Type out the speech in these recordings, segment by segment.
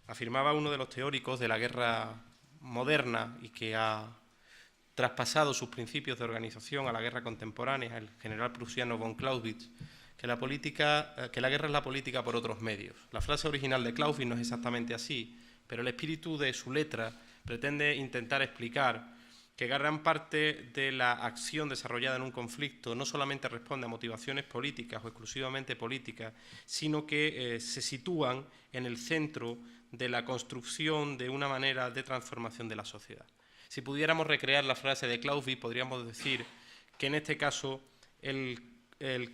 Afirmaba uno de los teóricos de la guerra moderna y que ha traspasado sus principios de organización a la guerra contemporánea, el general prusiano von Clausewitz, que la guerra es la política por otros medios. La frase original de Clausewitz no es exactamente así, pero el espíritu de su letra pretende intentar explicar que gran parte de la acción desarrollada en un conflicto no solamente responde a motivaciones políticas o exclusivamente políticas, sino que se sitúan en el centro de la construcción de una manera de transformación de la sociedad. Si pudiéramos recrear la frase de Clausewitz, podríamos decir que en este caso el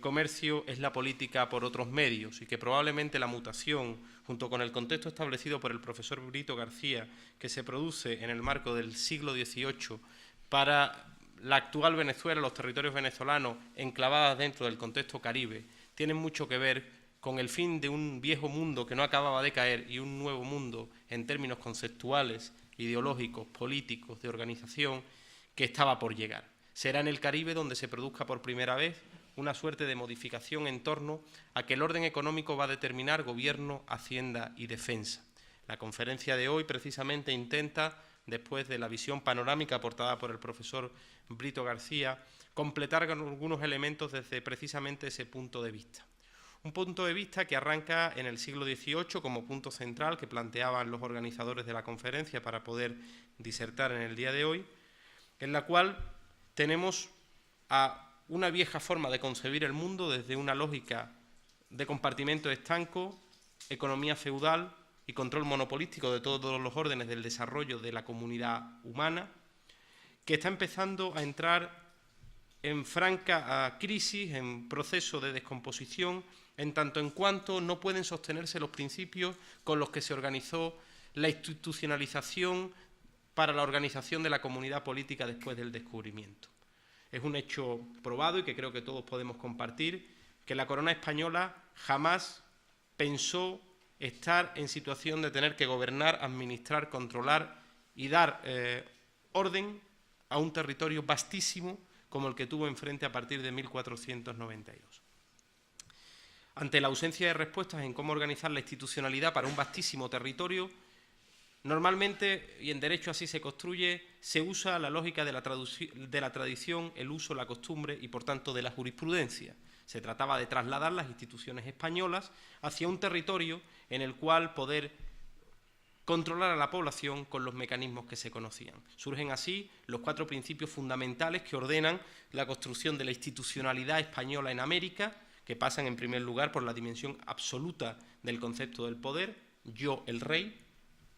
comercio es la política por otros medios y que probablemente la mutación, junto con el contexto establecido por el profesor Brito García, que se produce en el marco del siglo XVIII para la actual Venezuela, los territorios venezolanos enclavados dentro del contexto caribe, tienen mucho que ver con el fin de un viejo mundo que no acababa de caer y un nuevo mundo en términos conceptuales, ideológicos, políticos, de organización, que estaba por llegar. Será en el Caribe donde se produzca por primera vez una suerte de modificación en torno a que el orden económico va a determinar gobierno, hacienda y defensa. La conferencia de hoy precisamente intenta, después de la visión panorámica aportada por el profesor Brito García, completar con algunos elementos desde precisamente ese punto de vista. Un punto de vista que arranca en el siglo XVIII como punto central que planteaban los organizadores de la conferencia para poder disertar en el día de hoy, en la cual tenemos a una vieja forma de concebir el mundo desde una lógica de compartimento estanco, economía feudal y control monopolístico de todos los órdenes del desarrollo de la comunidad humana, que está empezando a entrar en franca crisis, en proceso de descomposición, en tanto en cuanto no pueden sostenerse los principios con los que se organizó la institucionalización para la organización de la comunidad política después del descubrimiento. Es un hecho probado y que creo que todos podemos compartir, que la corona española jamás pensó estar en situación de tener que gobernar, administrar, controlar y dar orden a un territorio vastísimo como el que tuvo enfrente a partir de 1492. Ante la ausencia de respuestas en cómo organizar la institucionalidad para un vastísimo territorio, normalmente, y en derecho así se construye, se usa la lógica de la tradición, el uso, la costumbre y, por tanto, de la jurisprudencia. Se trataba de trasladar las instituciones españolas hacia un territorio en el cual poder controlar a la población con los mecanismos que se conocían. Surgen así los 4 principios fundamentales que ordenan la construcción de la institucionalidad española en América, que pasan en primer lugar por la dimensión absoluta del concepto del poder, yo el rey,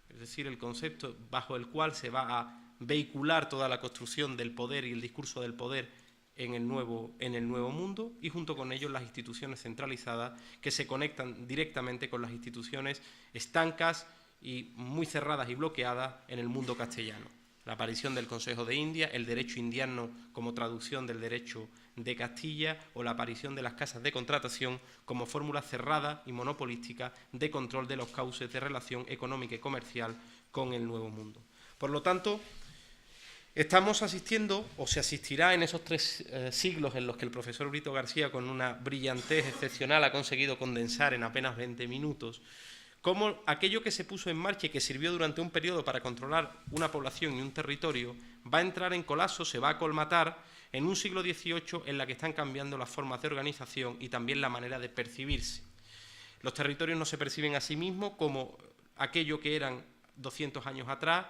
es decir, el concepto bajo el cual se va a vehicular toda la construcción del poder y el discurso del poder en el nuevo mundo, y junto con ello las instituciones centralizadas que se conectan directamente con las instituciones estancas y muy cerradas y bloqueadas en el mundo castellano. La aparición del Consejo de India, el derecho indiano como traducción del derecho de Castilla o la aparición de las casas de contratación como fórmula cerrada y monopolística de control de los cauces de relación económica y comercial con el Nuevo Mundo. Por lo tanto, estamos asistiendo, o se asistirá en esos 3 siglos en los que el profesor Brito García, con una brillantez excepcional, ha conseguido condensar en apenas 20 minutos, cómo aquello que se puso en marcha y que sirvió durante un periodo para controlar una población y un territorio va a entrar en colapso, se va a colmatar en un siglo XVIII en la que están cambiando las formas de organización y también la manera de percibirse. Los territorios no se perciben a sí mismos como aquello que eran 200 años atrás,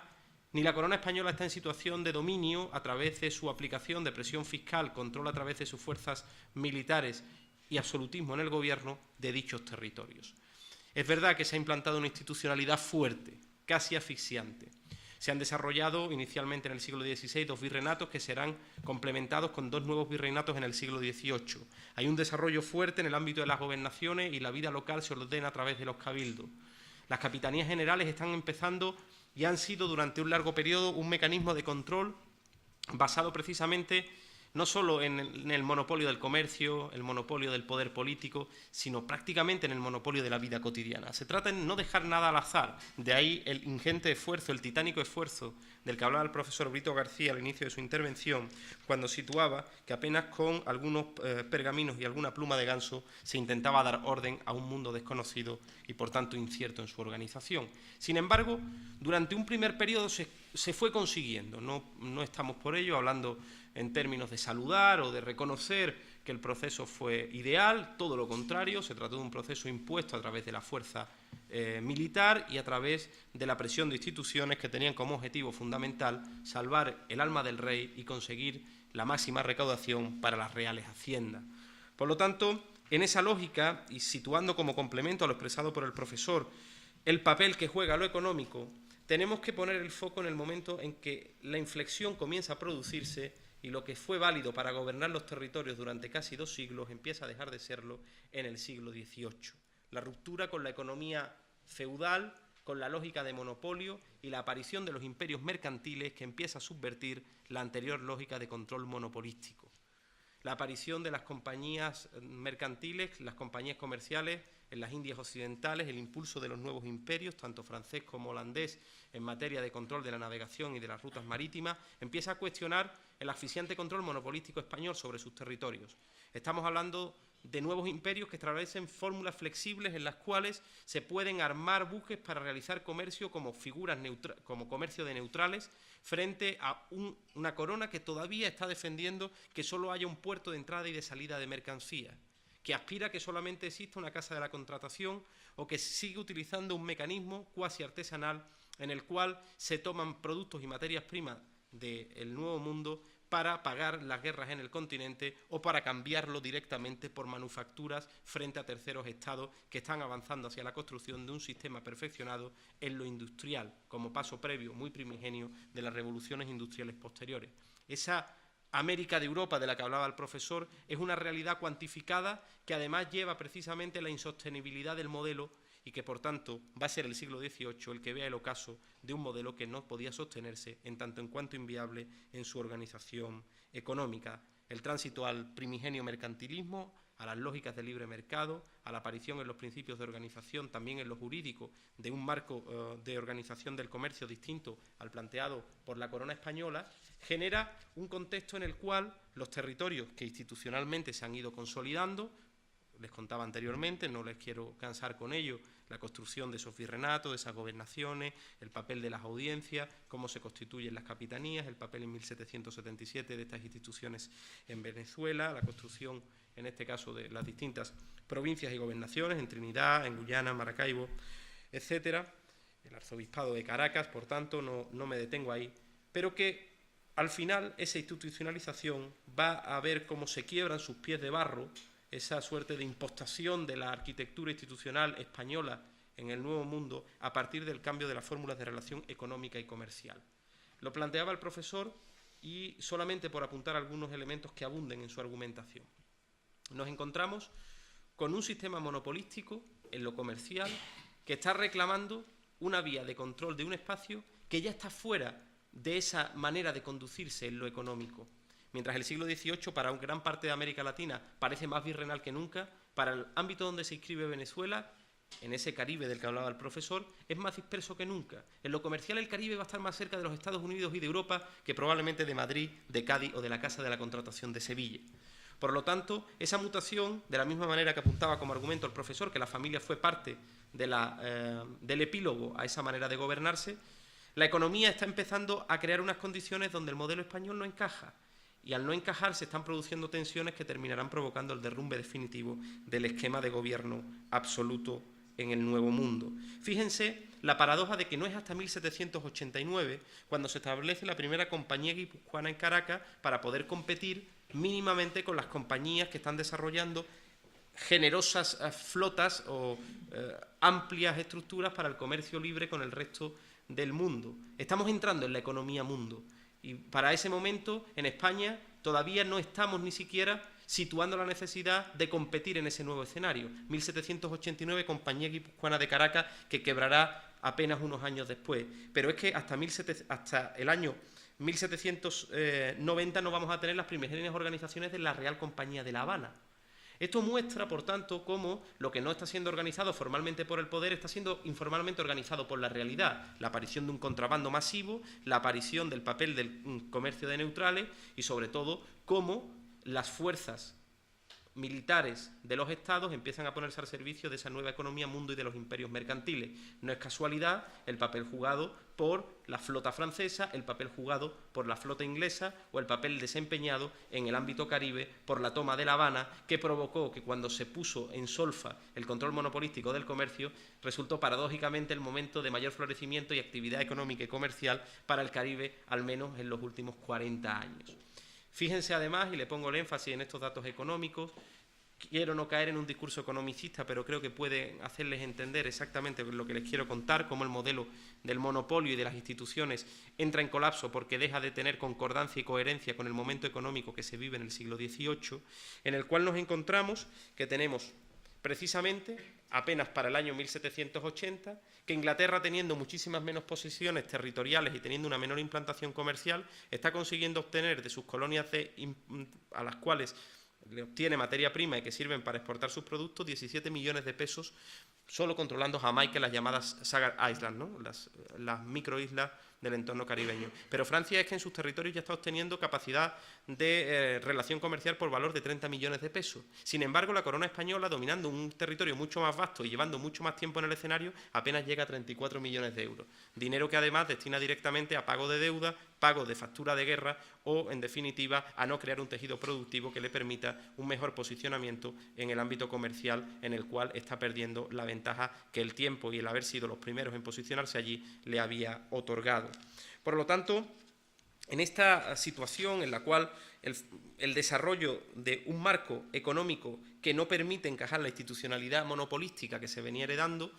ni la corona española está en situación de dominio a través de su aplicación de presión fiscal, control a través de sus fuerzas militares y absolutismo en el gobierno de dichos territorios. Es verdad que se ha implantado una institucionalidad fuerte, casi asfixiante. Se han desarrollado inicialmente en el siglo XVI 2 virreinatos que serán complementados con 2 nuevos virreinatos en el siglo XVIII. Hay un desarrollo fuerte en el ámbito de las gobernaciones y la vida local se ordena a través de los cabildos. Las capitanías generales están empezando y han sido durante un largo periodo un mecanismo de control basado precisamente no solo en el monopolio del comercio, el monopolio del poder político, sino prácticamente en el monopolio de la vida cotidiana. Se trata de no dejar nada al azar, de ahí el ingente esfuerzo, el titánico esfuerzo del que hablaba el profesor Brito García al inicio de su intervención, cuando situaba que apenas con algunos pergaminos y alguna pluma de ganso se intentaba dar orden a un mundo desconocido y por tanto incierto en su organización. Sin embargo, durante un primer periodo se fue consiguiendo, no estamos por ello hablando en términos de saludar o de reconocer que el proceso fue ideal, todo lo contrario, se trató de un proceso impuesto a través de la fuerza militar y a través de la presión de instituciones que tenían como objetivo fundamental salvar el alma del rey y conseguir la máxima recaudación para las reales haciendas. Por lo tanto, en esa lógica, y situando como complemento a lo expresado por el profesor el papel que juega lo económico, tenemos que poner el foco en el momento en que la inflexión comienza a producirse y lo que fue válido para gobernar los territorios durante casi 2 siglos empieza a dejar de serlo en el siglo XVIII. La ruptura con la economía feudal, con la lógica de monopolio y la aparición de los imperios mercantiles que empieza a subvertir la anterior lógica de control monopolístico. La aparición de las compañías mercantiles, las compañías comerciales en las Indias occidentales, el impulso de los nuevos imperios, tanto francés como holandés, en materia de control de la navegación y de las rutas marítimas, empieza a cuestionar el asfixiante control monopolístico español sobre sus territorios. Estamos hablando de nuevos imperios que establecen fórmulas flexibles en las cuales se pueden armar buques para realizar comercio como como comercio de neutrales frente a una corona que todavía está defendiendo que solo haya un puerto de entrada y de salida de mercancías, que aspira a que solamente exista una casa de la contratación o que sigue utilizando un mecanismo cuasi artesanal en el cual se toman productos y materias primas del Nuevo Mundo para pagar las guerras en el continente o para cambiarlo directamente por manufacturas frente a terceros estados que están avanzando hacia la construcción de un sistema perfeccionado en lo industrial, como paso previo muy primigenio de las revoluciones industriales posteriores. Esa América de Europa de la que hablaba el profesor es una realidad cuantificada que además lleva precisamente la insostenibilidad del modelo y que por tanto va a ser el siglo XVIII el que vea el ocaso de un modelo que no podía sostenerse en tanto en cuanto inviable en su organización económica. El tránsito al primigenio mercantilismo, a las lógicas del libre mercado, a la aparición en los principios de organización, también en lo jurídico, de un marco de organización del comercio distinto al planteado por la corona española, genera un contexto en el cual los territorios que institucionalmente se han ido consolidando, les contaba anteriormente, no les quiero cansar con ello, la construcción de esos virreinatos, de esas gobernaciones, el papel de las audiencias, cómo se constituyen las capitanías, el papel en 1777 de estas instituciones en Venezuela, la construcción, en este caso, de las distintas provincias y gobernaciones, en Trinidad, en Guyana, Maracaibo, etcétera, el arzobispado de Caracas, por tanto, no me detengo ahí, pero que al final esa institucionalización va a ver cómo se quiebran sus pies de barro, esa suerte de impostación de la arquitectura institucional española en el Nuevo Mundo a partir del cambio de las fórmulas de relación económica y comercial. Lo planteaba el profesor y solamente por apuntar algunos elementos que abunden en su argumentación. Nos encontramos con un sistema monopolístico en lo comercial que está reclamando una vía de control de un espacio que ya está fuera de esa manera de conducirse en lo económico. Mientras el siglo XVIII para gran parte de América Latina parece más virreinal que nunca, para el ámbito donde se inscribe Venezuela, en ese Caribe del que hablaba el profesor, es más disperso que nunca. En lo comercial el Caribe va a estar más cerca de los Estados Unidos y de Europa que probablemente de Madrid, de Cádiz o de la Casa de la Contratación de Sevilla. Por lo tanto, esa mutación, de la misma manera que apuntaba como argumento el profesor, que la familia fue parte del epílogo a esa manera de gobernarse, la economía está empezando a crear unas condiciones donde el modelo español no encaja. Y al no encajar se están produciendo tensiones que terminarán provocando el derrumbe definitivo del esquema de gobierno absoluto en el Nuevo Mundo. Fíjense la paradoja de que no es hasta 1789 cuando se establece la primera compañía guipuzcoana en Caracas para poder competir mínimamente con las compañías que están desarrollando generosas flotas o amplias estructuras para el comercio libre con el resto del mundo. Estamos entrando en la economía mundo. Y para ese momento, en España, todavía no estamos ni siquiera situando la necesidad de competir en ese nuevo escenario. 1789, Compañía Guipuzcoana de Caracas, que quebrará apenas unos años después. Pero es que hasta el año 1790 no vamos a tener las primigenias organizaciones de la Real Compañía de La Habana. Esto muestra, por tanto, cómo lo que no está siendo organizado formalmente por el poder está siendo informalmente organizado por la realidad. La aparición de un contrabando masivo, la aparición del papel del comercio de neutrales y, sobre todo, cómo las fuerzas militares de los estados empiezan a ponerse al servicio de esa nueva economía mundo y de los imperios mercantiles. No es casualidad el papel jugado por la flota francesa, el papel jugado por la flota inglesa o el papel desempeñado en el ámbito caribe por la toma de La Habana, que provocó que cuando se puso en solfa el control monopolístico del comercio, resultó paradójicamente el momento de mayor florecimiento y actividad económica y comercial para el Caribe, al menos en los últimos 40 años. Fíjense además, y le pongo el énfasis en estos datos económicos, quiero no caer en un discurso economicista, pero creo que puede hacerles entender exactamente lo que les quiero contar, cómo el modelo del monopolio y de las instituciones entra en colapso porque deja de tener concordancia y coherencia con el momento económico que se vive en el siglo XVIII, en el cual nos encontramos que tenemos precisamente, apenas para el año 1780, que Inglaterra, teniendo muchísimas menos posesiones territoriales y teniendo una menor implantación comercial, está consiguiendo obtener de sus colonias a las cuales le obtiene materia prima y que sirven para exportar sus productos 17 millones de pesos solo controlando Jamaica y las llamadas Sagar Islands, ¿no? las microislas del entorno caribeño. Pero Francia es que en sus territorios ya está obteniendo capacidad de relación comercial por valor de 30 millones de pesos. Sin embargo, la corona española, dominando un territorio mucho más vasto y llevando mucho más tiempo en el escenario, apenas llega a 34 millones de euros. Dinero que además destina directamente a pago de deuda, pago de factura de guerra o, en definitiva, a no crear un tejido productivo que le permita un mejor posicionamiento en el ámbito comercial, en el cual está perdiendo la ventaja que el tiempo y el haber sido los primeros en posicionarse allí le había otorgado. Por lo tanto, en esta situación en la cual el desarrollo de un marco económico que no permite encajar la institucionalidad monopolística que se venía heredando,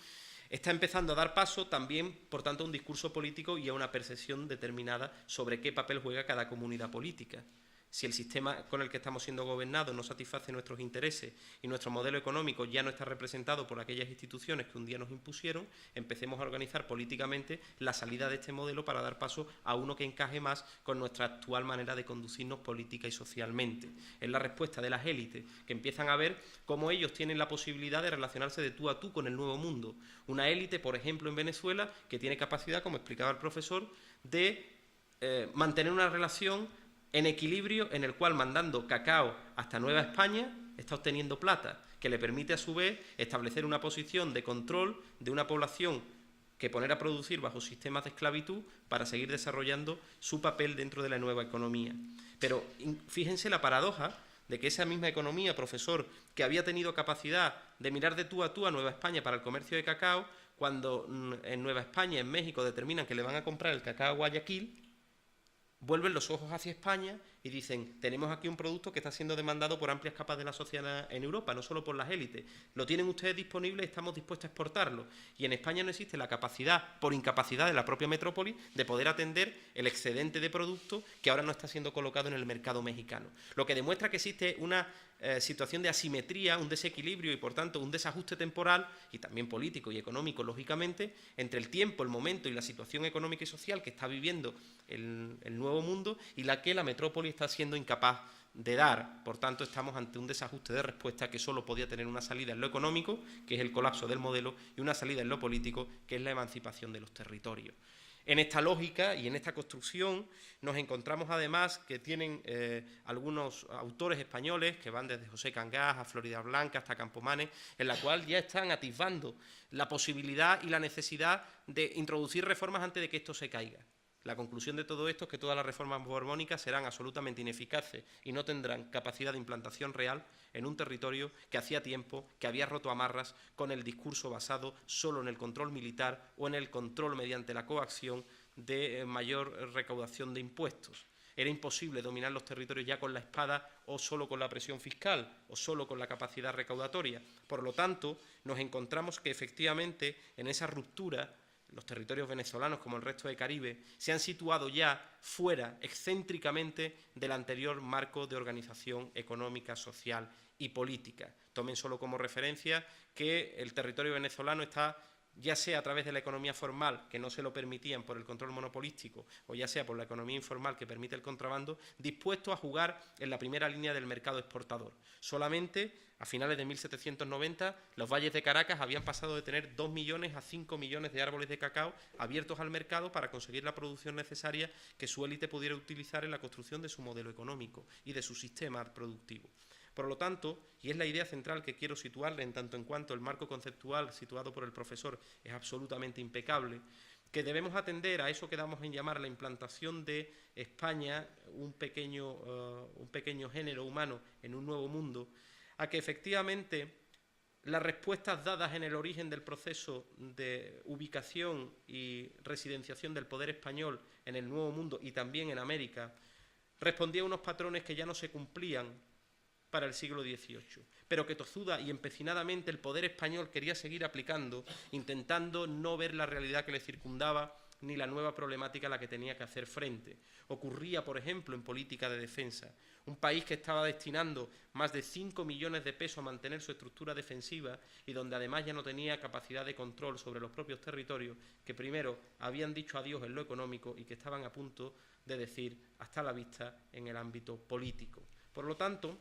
está empezando a dar paso también, por tanto, a un discurso político y a una percepción determinada sobre qué papel juega cada comunidad política. Si el sistema con el que estamos siendo gobernados no satisface nuestros intereses y nuestro modelo económico ya no está representado por aquellas instituciones que un día nos impusieron, empecemos a organizar políticamente la salida de este modelo para dar paso a uno que encaje más con nuestra actual manera de conducirnos política y socialmente. Es la respuesta de las élites, que empiezan a ver cómo ellos tienen la posibilidad de relacionarse de tú a tú con el nuevo mundo. Una élite, por ejemplo, en Venezuela, que tiene capacidad, como explicaba el profesor, de mantener una relación en equilibrio, en el cual, mandando cacao hasta Nueva España, está obteniendo plata, que le permite a su vez establecer una posición de control de una población que poner a producir bajo sistemas de esclavitud para seguir desarrollando su papel dentro de la nueva economía. Pero fíjense la paradoja de que esa misma economía, profesor, que había tenido capacidad de mirar de tú a Nueva España para el comercio de cacao, cuando en Nueva España, en México, determinan que le van a comprar el cacao a Guayaquil, vuelven los ojos hacia España y dicen, tenemos aquí un producto que está siendo demandado por amplias capas de la sociedad en Europa, no solo por las élites. Lo tienen ustedes disponible y estamos dispuestos a exportarlo. Y en España no existe la capacidad, por incapacidad de la propia metrópoli, de poder atender el excedente de producto que ahora no está siendo colocado en el mercado mexicano. Lo que demuestra que existe una situación de asimetría, un desequilibrio y, por tanto, un desajuste temporal y también político y económico, lógicamente, entre el tiempo, el momento y la situación económica y social que está viviendo el nuevo mundo y la que la metrópoli está siendo incapaz de dar. Por tanto, estamos ante un desajuste de respuesta que solo podía tener una salida en lo económico, que es el colapso del modelo, y una salida en lo político, que es la emancipación de los territorios. En esta lógica y en esta construcción nos encontramos además que tienen algunos autores españoles que van desde José Cangás a Florida Blanca hasta Campomanes, en la cual ya están atisbando la posibilidad y la necesidad de introducir reformas antes de que esto se caiga. La conclusión de todo esto es que todas las reformas borbónicas serán absolutamente ineficaces y no tendrán capacidad de implantación real en un territorio que hacía tiempo que había roto amarras con el discurso basado solo en el control militar o en el control mediante la coacción de mayor recaudación de impuestos. Era imposible dominar los territorios ya con la espada o solo con la presión fiscal o solo con la capacidad recaudatoria. Por lo tanto, nos encontramos que efectivamente en esa ruptura los territorios venezolanos, como el resto del Caribe, se han situado ya fuera, excéntricamente, del anterior marco de organización económica, social y política. Tomen solo como referencia que el territorio venezolano está ya sea a través de la economía formal, que no se lo permitían por el control monopolístico, o ya sea por la economía informal que permite el contrabando, dispuestos a jugar en la primera línea del mercado exportador. Solamente a finales de 1790 los valles de Caracas habían pasado de tener 2 millones a 5 millones de árboles de cacao abiertos al mercado para conseguir la producción necesaria que su élite pudiera utilizar en la construcción de su modelo económico y de su sistema productivo. Por lo tanto, y es la idea central que quiero situarle en tanto en cuanto el marco conceptual situado por el profesor es absolutamente impecable, que debemos atender a eso que damos en llamar la implantación de España, un pequeño género humano en un nuevo mundo, a que efectivamente las respuestas dadas en el origen del proceso de ubicación y residenciación del poder español en el Nuevo Mundo y también en América, respondían a unos patrones que ya no se cumplían para el siglo XVIII, pero que tozuda y empecinadamente el poder español quería seguir aplicando, intentando no ver la realidad que le circundaba ni la nueva problemática a la que tenía que hacer frente. Ocurría, por ejemplo, en política de defensa. Un país que estaba destinando más de 5 millones de pesos a mantener su estructura defensiva y donde además ya no tenía capacidad de control sobre los propios territorios, que primero habían dicho adiós en lo económico y que estaban a punto de decir hasta la vista en el ámbito político. Por lo tanto,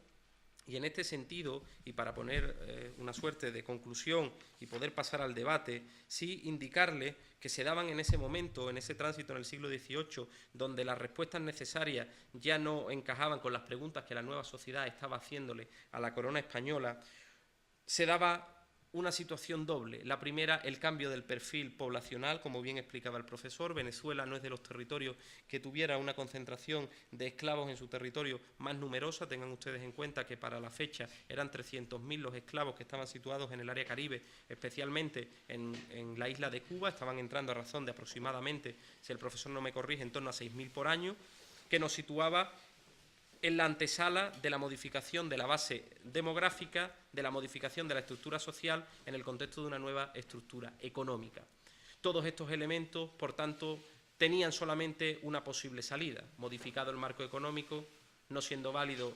y en este sentido, y para poner una suerte de conclusión y poder pasar al debate, sí indicarle que se daban en ese momento, en ese tránsito en el siglo XVIII, donde las respuestas necesarias ya no encajaban con las preguntas que la nueva sociedad estaba haciéndole a la corona española, se daba una situación doble. La primera, el cambio del perfil poblacional, como bien explicaba el profesor. Venezuela no es de los territorios que tuviera una concentración de esclavos en su territorio más numerosa. Tengan ustedes en cuenta que para la fecha eran 300.000 los esclavos que estaban situados en el área caribe, especialmente en la isla de Cuba. Estaban entrando a razón de aproximadamente, si el profesor no me corrige, en torno a 6.000 por año, que nos situaba en la antesala de la modificación de la base demográfica, de la modificación de la estructura social en el contexto de una nueva estructura económica. Todos estos elementos, por tanto, tenían solamente una posible salida: modificado el marco económico, no siendo válido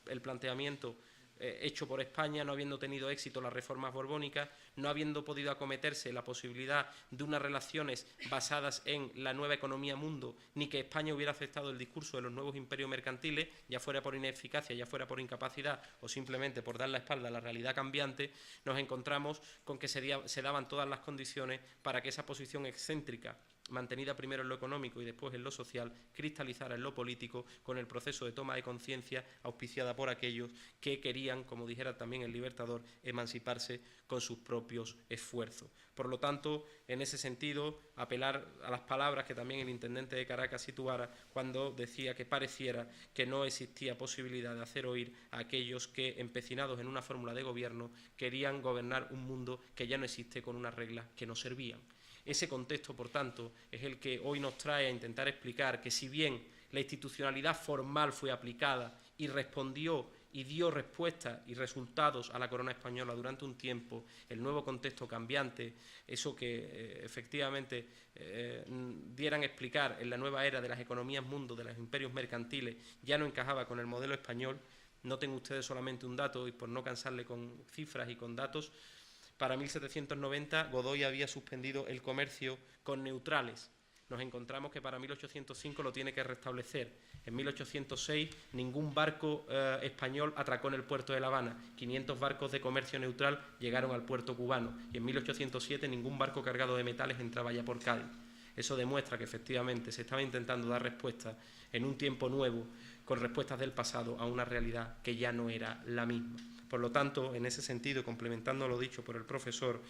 el planteamiento hecho por España, no habiendo tenido éxito las reformas borbónicas, no habiendo podido acometerse la posibilidad de unas relaciones basadas en la nueva economía mundo, ni que España hubiera aceptado el discurso de los nuevos imperios mercantiles, ya fuera por ineficacia, ya fuera por incapacidad o simplemente por dar la espalda a la realidad cambiante, nos encontramos con que se daban todas las condiciones para que esa posición excéntrica, mantenida primero en lo económico y después en lo social, cristalizara en lo político con el proceso de toma de conciencia auspiciada por aquellos que querían, como dijera también el Libertador, emanciparse con sus propios esfuerzos. Por lo tanto, en ese sentido, apelar a las palabras que también el intendente de Caracas situara cuando decía que pareciera que no existía posibilidad de hacer oír a aquellos que, empecinados en una fórmula de gobierno, querían gobernar un mundo que ya no existe con unas reglas que no servían. Ese contexto, por tanto, es el que hoy nos trae a intentar explicar que, si bien la institucionalidad formal fue aplicada y respondió y dio respuestas y resultados a la corona española durante un tiempo, el nuevo contexto cambiante, eso que efectivamente dieran explicar en la nueva era de las economías mundo, de los imperios mercantiles, ya no encajaba con el modelo español. Noten ustedes solamente un dato, y por no cansarle con cifras y con datos, para 1790 Godoy había suspendido el comercio con neutrales. Nos encontramos que para 1805 lo tiene que restablecer. En 1806 ningún barco español atracó en el puerto de La Habana. 500 barcos de comercio neutral llegaron al puerto cubano. Y en 1807 ningún barco cargado de metales entraba ya por Cádiz. Eso demuestra que efectivamente se estaba intentando dar respuesta en un tiempo nuevo, con respuestas del pasado, a una realidad que ya no era la misma. Por lo tanto, en ese sentido, complementando lo dicho por el profesor,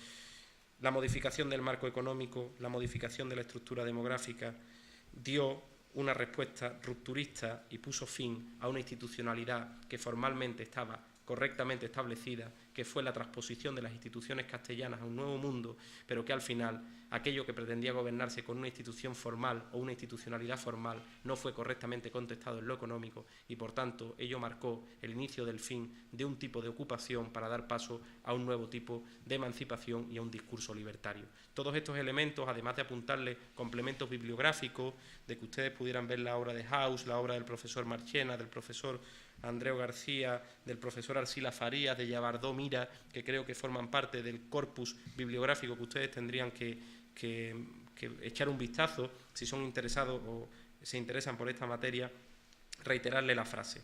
la modificación del marco económico, la modificación de la estructura demográfica, dio una respuesta rupturista y puso fin a una institucionalidad que formalmente estaba correctamente establecida, que fue la transposición de las instituciones castellanas a un nuevo mundo, pero que al final aquello que pretendía gobernarse con una institución formal o una institucionalidad formal no fue correctamente contestado en lo económico y, por tanto, ello marcó el inicio del fin de un tipo de ocupación para dar paso a un nuevo tipo de emancipación y a un discurso libertario. Todos estos elementos, además de apuntarle complementos bibliográficos, de que ustedes pudieran ver la obra de House, la obra del profesor Marchena, del profesor Andreu García, del profesor Arcila Farías, de Yabardó Mira, que creo que forman parte del corpus bibliográfico que ustedes tendrían que echar un vistazo si son interesados o se interesan por esta materia. Reiterarle la frase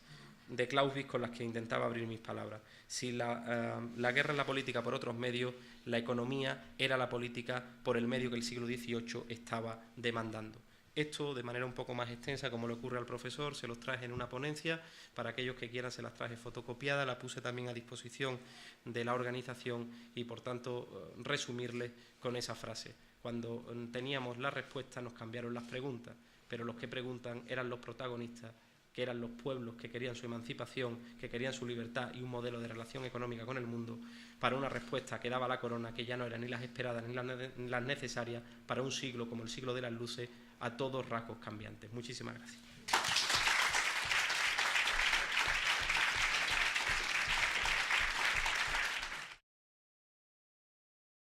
de Clausewitz con las que intentaba abrir mis palabras. Si la guerra es la política por otros medios, la economía era la política por el medio que el siglo XVIII estaba demandando. Esto, de manera un poco más extensa, como le ocurre al profesor, se los traje en una ponencia. Para aquellos que quieran, se las traje fotocopiada, la puse también a disposición de la organización y, por tanto, resumirles con esa frase. Cuando teníamos la respuesta, nos cambiaron las preguntas, pero los que preguntan eran los protagonistas, que eran los pueblos que querían su emancipación, que querían su libertad y un modelo de relación económica con el mundo, para una respuesta que daba la corona, que ya no eran ni las esperadas ni las necesarias para un siglo como el siglo de las luces, a todos rasgos cambiantes. Muchísimas gracias.